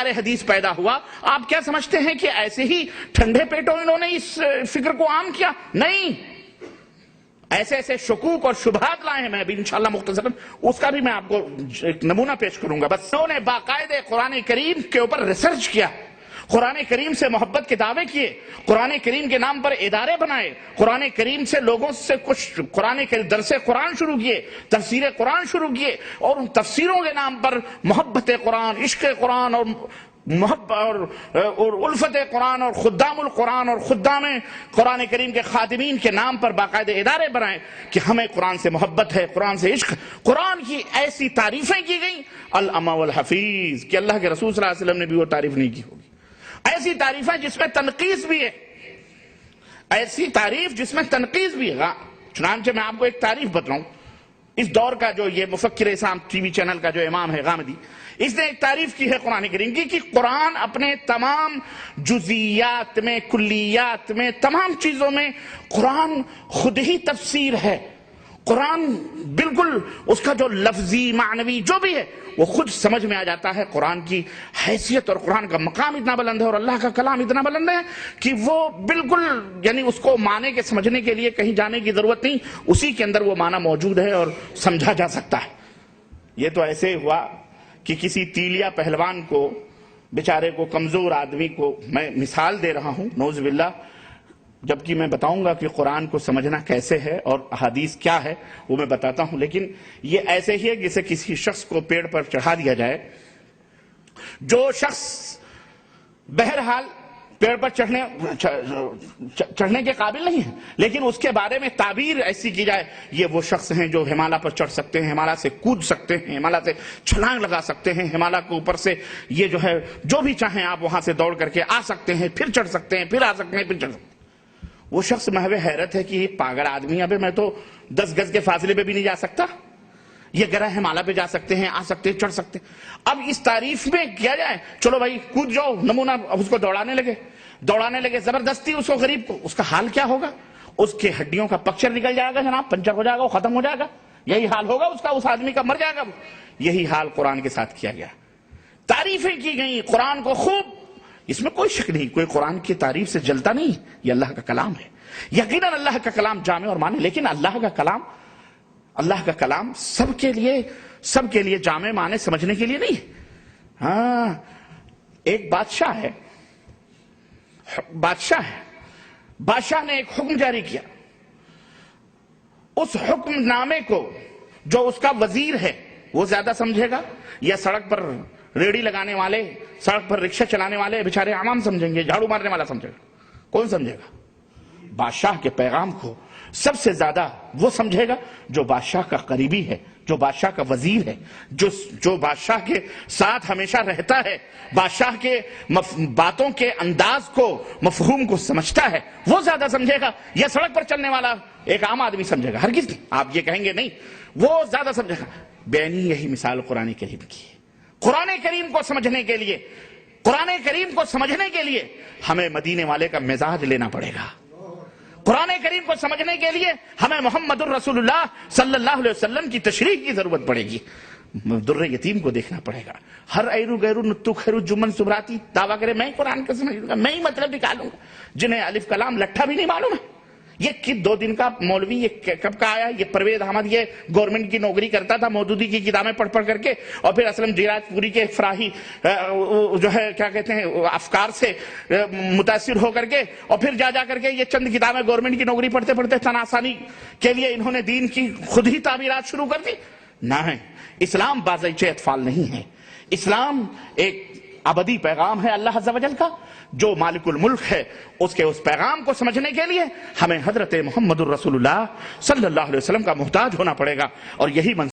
انکار حدیث پیدا ہوا، آپ کیا سمجھتے ہیں کہ ایسے ہی ٹھنڈے پیٹوں انہوں نے اس فکر کو عام کیا؟ نہیں، ایسے ایسے شکوک اور شبہات لائے ہیں. میں ابھی انشاءاللہ مختصراً اس کا بھی میں آپ کو ایک نمونہ پیش کروں گا. بس انہوں نے باقاعدہ قرآن کریم کے اوپر ریسرچ کیا، قرآن کریم سے محبت کے دعوے کیے، قرآن کریم کے نام پر ادارے بنائے، قرآن کریم سے لوگوں سے کچھ قرآن کے درس قرآن شروع کیے، تفسیر قرآن شروع کیے، اور ان تفسیروں کے نام پر محبت قرآن، عشق قرآن اور محبت اور الفت قرآن اور خدام القرآن اور خدام قرآن کریم کے خادمین کے نام پر باقاعدہ ادارے بنائے کہ ہمیں قرآن سے محبت ہے، قرآن سے عشق. قرآن کی ایسی تعریفیں کی گئیں الامہ والحفیظ کہ اللہ کے رسول صلی اللہ علیہ وسلم نے بھی وہ تعریف نہیں کی ہوگی. ایسی تعریفیں جس میں تنقیص بھی ہے، ایسی تعریف جس میں تنقیص بھی ہے. چنانچہ میں آپ کو ایک تعریف بتلاؤں. اس دور کا جو یہ مفکر اسلام ٹی وی چینل کا جو امام ہے غامدی، اس نے ایک تعریف کی ہے قرآن کریم کی کہ قرآن اپنے تمام جزئیات میں، کلیات میں، تمام چیزوں میں قرآن خود ہی تفسیر ہے. قرآن بالکل اس کا جو لفظی معنوی جو بھی ہے وہ خود سمجھ میں آ جاتا ہے. قرآن کی حیثیت اور قرآن کا مقام اتنا بلند ہے اور اللہ کا کلام اتنا بلند ہے کہ وہ بالکل یعنی اس کو معنی کے سمجھنے کے لیے کہیں جانے کی ضرورت نہیں، اسی کے اندر وہ معنی موجود ہے اور سمجھا جا سکتا ہے. یہ تو ایسے ہوا کہ کسی تیلیا پہلوان کو، بیچارے کو، کمزور آدمی کو میں مثال دے رہا ہوں، نعوذ باللہ، جبکہ میں بتاؤں گا کہ قرآن کو سمجھنا کیسے ہے اور احادیث کیا ہے وہ میں بتاتا ہوں. لیکن یہ ایسے ہی ہے جسے کسی شخص کو پیڑ پر چڑھا دیا جائے، جو شخص بہرحال پیڑ پر چڑھنے کے قابل نہیں ہے، لیکن اس کے بارے میں تعبیر ایسی کی جائے یہ وہ شخص ہیں جو ہمالیہ پر چڑھ سکتے ہیں، ہمالیہ سے کود سکتے ہیں، ہمالیہ سے چھلانگ لگا سکتے ہیں، ہمالیہ کے اوپر سے یہ جو ہے جو بھی چاہیں آپ وہاں سے دوڑ کر کے آ سکتے ہیں، پھر چڑھ سکتے ہیں، پھر آ سکتے ہیں، پھر چڑھ سکتے ہیں. وہ شخص محو حیرت ہے کہ یہ پاگل آدمی، ابھی میں تو 10 گز کے فاصلے پہ بھی نہیں جا سکتا، یہ گرہ ہمالیہ پہ جا سکتے ہیں، آ سکتے ہیں، چڑھ سکتے ہیں. اب اس تعریف میں کیا جائے، چلو بھائی کود جاؤ، نمونہ. اب اس کو دوڑانے لگے زبردستی اس کو، غریب کو. اس کا حال کیا ہوگا؟ اس کے ہڈیوں کا پکچر نکل جائے گا جناب، پنچر ہو جائے گا، وہ ختم ہو جائے گا. یہی حال ہوگا اس کا، اس آدمی کا، مر جائے گا. یہی حال قرآن کے ساتھ کیا گیا. تعریفیں کی گئیں قرآن کو خوب، اس میں کوئی شک نہیں، کوئی قرآن کی تعریف سے جلتا نہیں. یہ اللہ کا کلام ہے، یقیناً اللہ کا کلام جامع اور معنی، لیکن اللہ کا کلام سب کے لیے جامع معنی سمجھنے کے لیے نہیں. ہاں، ایک بادشاہ ہے، بادشاہ نے ایک حکم جاری کیا. اس حکم نامے کو جو اس کا وزیر ہے وہ زیادہ سمجھے گا یا سڑک پر ریڑھی لگانے والے، سڑک پر رکشہ چلانے والے بیچارے عوام سمجھیں گے، جھاڑو مارنے والا سمجھے گا؟ کون سمجھے گا؟ بادشاہ کے پیغام کو سب سے زیادہ وہ سمجھے گا جو بادشاہ کا قریبی ہے، جو بادشاہ کا وزیر ہے، جو بادشاہ کے ساتھ ہمیشہ رہتا ہے، بادشاہ کے باتوں کے انداز کو، مفہوم کو سمجھتا ہے، وہ زیادہ سمجھے گا یا سڑک پر چلنے والا ایک عام آدمی سمجھے گا؟ ہرگز نہیں. آپ یہ کہیں گے نہیں، وہ زیادہ سمجھے گا. بینی یہی مثال قرآن کریم کی ہے. قرآن کریم کو سمجھنے کے لیے ہمیں مدینے والے کا مزاج لینا پڑے گا. قرآن کریم کو سمجھنے کے لیے ہمیں محمد الرسول اللہ صلی اللہ علیہ وسلم کی تشریح کی ضرورت پڑے گی. در یتیم کو دیکھنا پڑے گا. ہر ایرو گیرو نتو خیرو جمن سبراتی دعویٰ کرے میں قرآن کو سمجھوں گا، میں ہی مطلب نکالوں گا، جنہیں الف کلام لٹھا بھی نہیں معلوم ہے. یہ 2 دن کا مولوی، یہ کب کا آیا؟ یہ پرویز احمد، یہ گورنمنٹ کی نوکری کرتا تھا، مودودی کی کتابیں پڑھ کر کے، اور پھر اسلم جیراج پوری کے فراہی جو ہے کیا کہتے ہیں افکار سے متاثر ہو کر کے، اور پھر جا کر کے یہ چند کتابیں گورنمنٹ کی نوکری پڑھتے تناسانی کے لیے انہوں نے دین کی خود ہی تعبیرات شروع کر دی. نہ، اسلام بازیچے اطفال نہیں ہے. اسلام ایک ابدی پیغام ہے اللہ عز و جل کا، جو مالک الملک ہے. اس پیغام کو سمجھنے کے لیے ہمیں حضرت محمد الرسول اللہ صلی اللہ علیہ وسلم کا محتاج ہونا پڑے گا، اور یہی